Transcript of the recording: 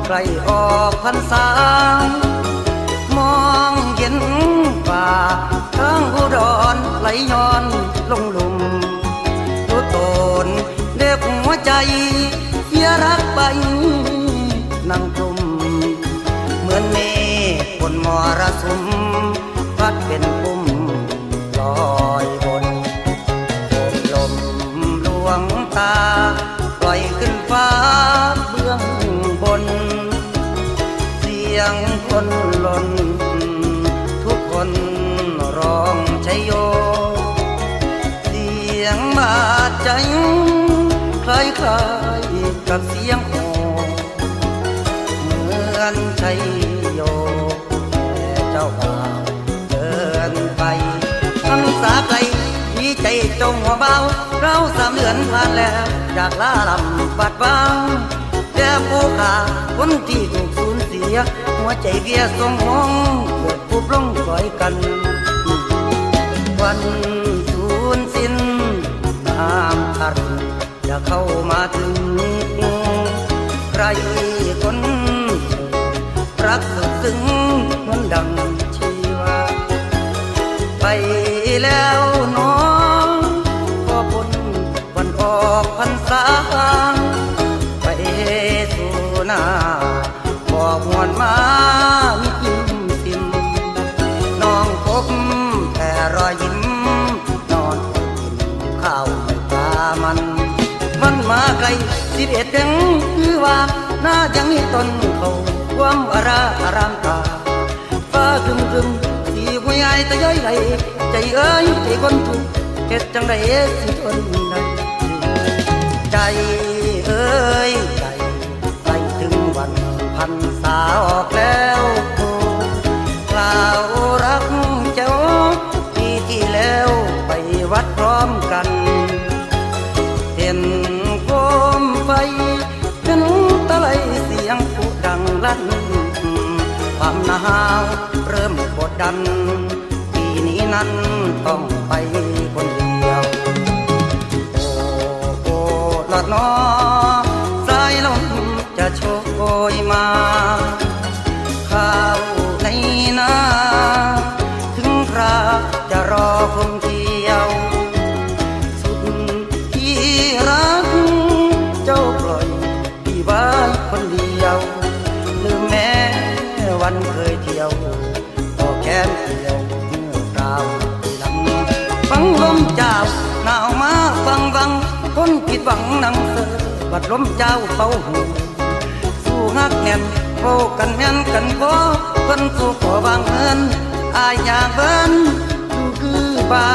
ใกล้ออกพรรษามองเห็นป่าทางอุดรไหลย้อนลงหลุมรู้ตนเด็กหัวใจเสียรักไปนั่งกลุ่มเหมือนเมฆบนมรสุมพัดเป็นปุ่มลอยบนโอบลมลวงตาปล่อยขึ้นฟ้าเบื้องบนเสียงคนหล่นทุกคนร้องชัยโยเสียงบาดใจคล้ายๆกับเสียงโห่เหมือนชัยโยแต่เจ้าบ่าวเดินไปพรรษาไกลมีใจจงหัวเบาเรา3 เดือนผ่านแล้วจากลาลำบาดบังแต่ผู้ขาคนที่ถูกสูญเสียหัวใจเวียสมหงเกิดผู้ปลงปล่อยกันวันสูญสิ้นน้ำตารินจะเข้ามาถึงใครคนรักสุดซึ้งเหมือนดังชีวาไปแล้วน้องก็พ้นวันออกพรรษาไปสู่หน้าบอกหวนมามียิ้มซิมน้องพบแต่รอยยิ้มนอนกินข้าวตามันมาไกล11 ถึงคือว่าน่ายังมีต้นเขาความอารามตาฟ้าครึมสีหัวใหญ่ตะย้อยไหลใจเอ้ยใจคนทุกข์เฮ็ดจังไดสิทนได้ใจเอ้ยใจไปถึงวันพรรษาออกแล้วกล่าวรักเจ้าปีที่แล้วไปวัดพร้อมกันเห็นโคมไฟเป็นตะไลเสียงผู้ดังลั่นความหนาวเริ่มกดดันปีนี้นั้นต้องไปคนเดียวโอ้ละน้อสายลมจะโชยมาข้าวในนาถึงคราจะรอคงเที่ยวสุดที่รักเจ้าปล่อยพี่ไว้คนเดียวลืมแม้วันเคยเที่ยวก็แค่เที่ยวเมื่อคราวลำฟังลมเจ้าหนาวมาฟังคนผิดหวังนังเสือบัดลมเจ้าเป่าหูสู้ฮักแน่นโบกันแน่นกันพอเพิ่นสู้ขอบางเงินอายอยากเบิ้นดูคือบ้า